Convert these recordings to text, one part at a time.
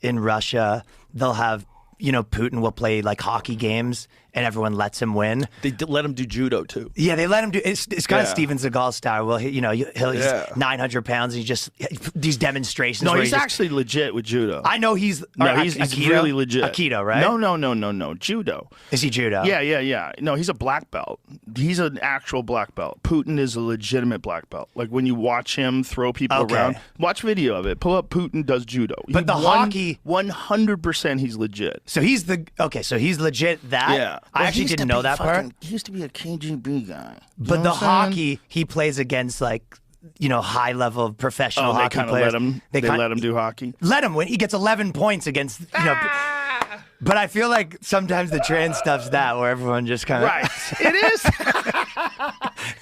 in Russia, they'll have, Putin will play like hockey games and everyone lets him win. They let him do judo too. Yeah, they let him do. It's kind of Steven Seagal style. Well, he's 900 pounds. And he just these demonstrations. No, where he's actually legit with judo. I know he's. He's really legit. Aikido, right? No. Judo. Is he judo? Yeah. No, he's a black belt. He's an actual black belt. Putin is a legitimate black belt. Like when you watch him throw people around, watch video of it. Pull up Putin does judo. But the hockey, 100%, he's legit. So he's he's legit. That yeah. I actually didn't know that part. He used to be a KGB guy. But the hockey, he plays against high level professional hockey players. They let him do hockey. Let him win. He gets 11 points against But I feel like sometimes the trans stuff's that where everyone just kind of right. It is.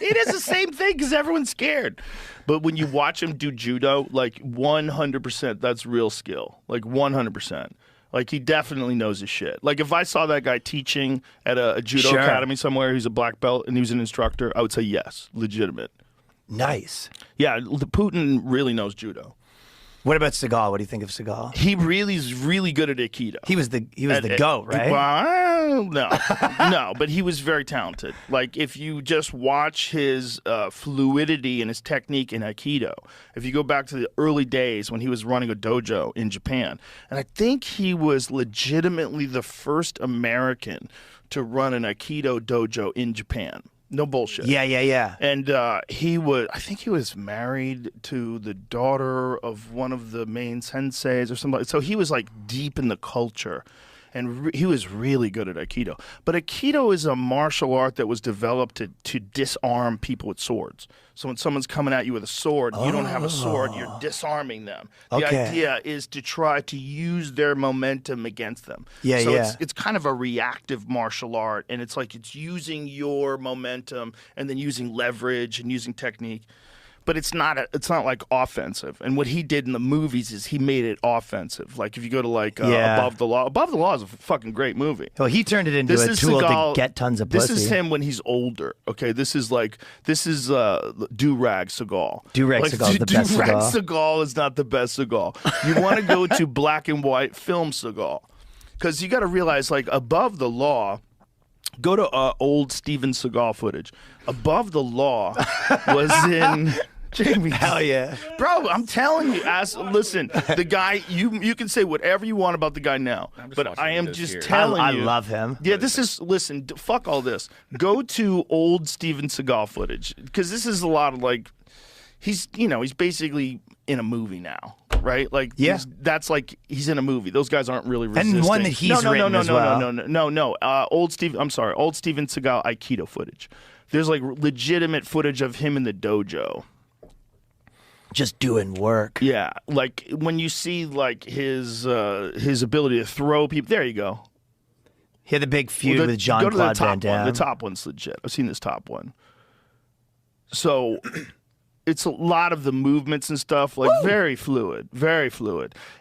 It is the same thing because everyone's scared. But when you watch him do judo, like 100%, that's real skill. Like 100%. Like, he definitely knows his shit. Like, if I saw that guy teaching at a judo academy somewhere, he's a black belt, and he was an instructor, I would say yes, legitimate. Nice. Yeah, Putin really knows judo. What about Seagal? What do you think of Seagal? He is really good at Aikido. He was the GOAT, right? Well, no, but he was very talented. Like, if you just watch his fluidity and his technique in Aikido, if you go back to the early days when he was running a dojo in Japan, and I think he was legitimately the first American to run an Aikido dojo in Japan. No bullshit. Yeah. And I think he was married to the daughter of one of the main senseis or something. So he was like deep in the culture. And he was really good at Aikido. But Aikido is a martial art that was developed to disarm people with swords. So when someone's coming at you with a sword, you don't have a sword, you're disarming them. The idea is to try to use their momentum against them. It's kind of a reactive martial art, and it's like it's using your momentum and then using leverage and using technique. But it's not like offensive. And what he did in the movies is he made it offensive. Like if you go to Above the Law is a fucking great movie. Well, he turned it into a tool to get tons of pussy. This is him when he's older. Okay, this is Do-Rag Seagal. Do-Rag Seagal is the best Seagal. Do-Rag Seagal is not the best Seagal. You want to go to black and white film Seagal. Because you got to realize, like, Above the Law, go to old Steven Seagal footage. Above the Law was in... Jamie, hell yeah, bro! I'm telling you, listen, the guy. You can say whatever you want about the guy now, but I am just telling you. I love him. Yeah, listen. Fuck all this. Go to old Steven Seagal footage because this is a lot of like, he's basically in a movie now, right? Like, that's like he's in a movie. Those guys aren't really resisting. And one that he's written as well. No. Old Steven Seagal Aikido footage. There's like legitimate footage of him in the dojo. Just doing work. Yeah, like when you see like his ability to throw people. There you go. He had the big feud with Jean-Claude Van Damme. The top one's legit. I've seen this top one. So it's a lot of the movements and stuff, like very fluid.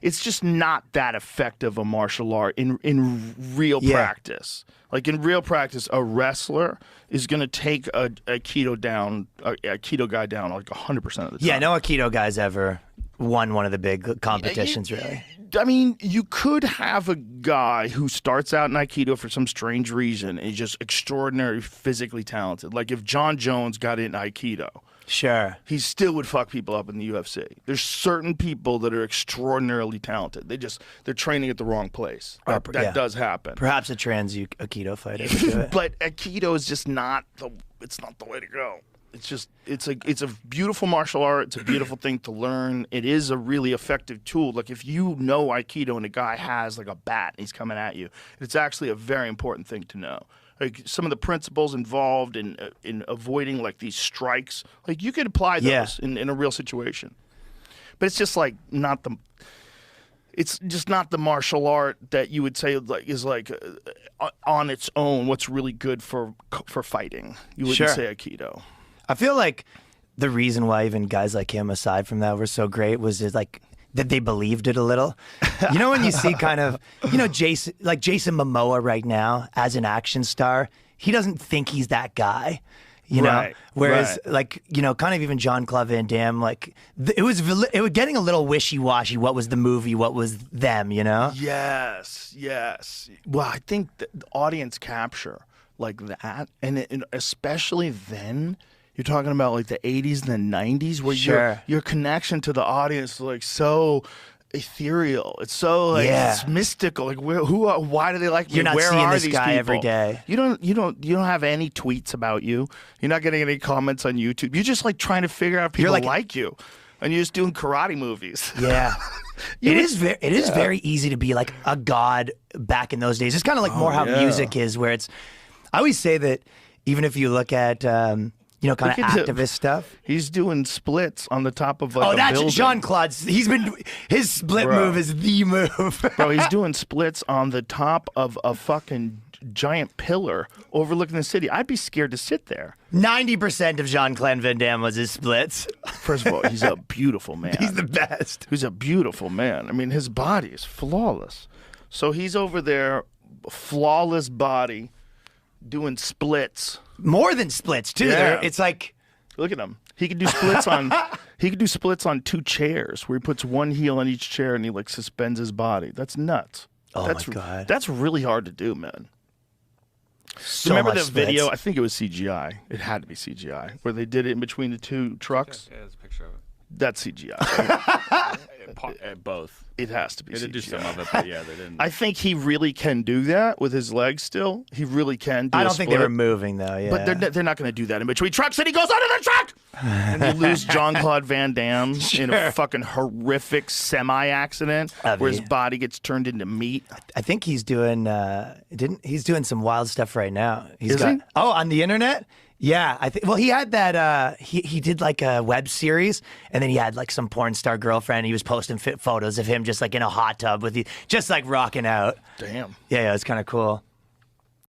It's just not that effective a martial art in real practice. Like in real practice, a wrestler is going to take a Aikido guy down like 100% of the time. Yeah, no Aikido guy's ever won one of the big competitions, really. I mean, you could have a guy who starts out in Aikido for some strange reason and he's just extraordinarily physically talented. Like if John Jones got into Aikido. Sure. He still would fuck people up in the UFC. There's certain people that are extraordinarily talented. They're training at the wrong place. That does happen. Perhaps a trans Aikido fighter would do it. But Aikido is just not the way to go. It's a beautiful martial art. It's a beautiful thing to learn. It is a really effective tool. Like if you know Aikido and a guy has like a bat and he's coming at you, it's actually a very important thing to know. Like some of the principles involved in avoiding like these strikes, like you could apply those in a real situation. But it's just like it's just not the martial art that you would say like is like on its own what's really good for fighting. You wouldn't say Aikido. I feel like the reason why even guys like him, aside from that, were so great was just like that they believed it a little. You know when you see kind of, Jason Momoa right now as an action star, he doesn't think he's that guy. You know, Right, whereas right. like kind of even Jean-Claude Van Damme, like it was getting a little wishy-washy. What was the movie? What was them? You know? Yes, yes. Well, I think the audience capture like that, and especially then, you're talking about like the 80s and the 90s, where Sure. your connection to the audience is like so ethereal. It's so like it's mystical. Like why do they like me? You're not Where seeing are this these guy people? every day. You don't have any tweets about you. You're not getting any comments on YouTube. You're just like trying to figure out if people like you, and you're just doing karate movies. Yeah. It is very easy to be like a god back in those days. It's kind of like more how music is, where it's. I always say that even if you look at kind of activist stuff. He's doing splits on the top of like a that's building. Jean-Claude's. His split move is the move. Bro, he's doing splits on the top of a fucking giant pillar overlooking the city. I'd be scared to sit there. 90% of Jean-Claude Van Damme was his splits. First of all, he's a beautiful man. He's the best. He's a beautiful man. I mean, his body is flawless. So he's over there, flawless body, doing splits. More than splits too. Yeah. It's like, look at him. He could do splits on. He could do splits on 2 chairs, where he puts one heel on each chair and he like suspends his body. That's nuts. Oh that's, my God. That's really hard to do, man. so Remember much the splits. video? I think it was CGI. It had to be CGI, where they did it in between the 2 trucks. Yeah, there's a picture of it. That's CGI. Both. It has to be They did do CGI. some of it, but yeah, they didn't. I think he really can do that with his legs still. He really can do I a don't think they split. were moving though. Yeah, But they're not going to do that in between trucks, and he goes under the truck! And you lose Jean-Claude Van Damme in a fucking horrific semi-accident where his body gets turned into meat. I think he's doing. He's doing some wild stuff right now. Is he? Oh, on the internet. Yeah, I think. Well, he had that. He did like a web series, and then he had like some porn star girlfriend. He was posting photos of him just like in a hot tub with you, just like rocking out. Damn. Yeah, it's kind of cool.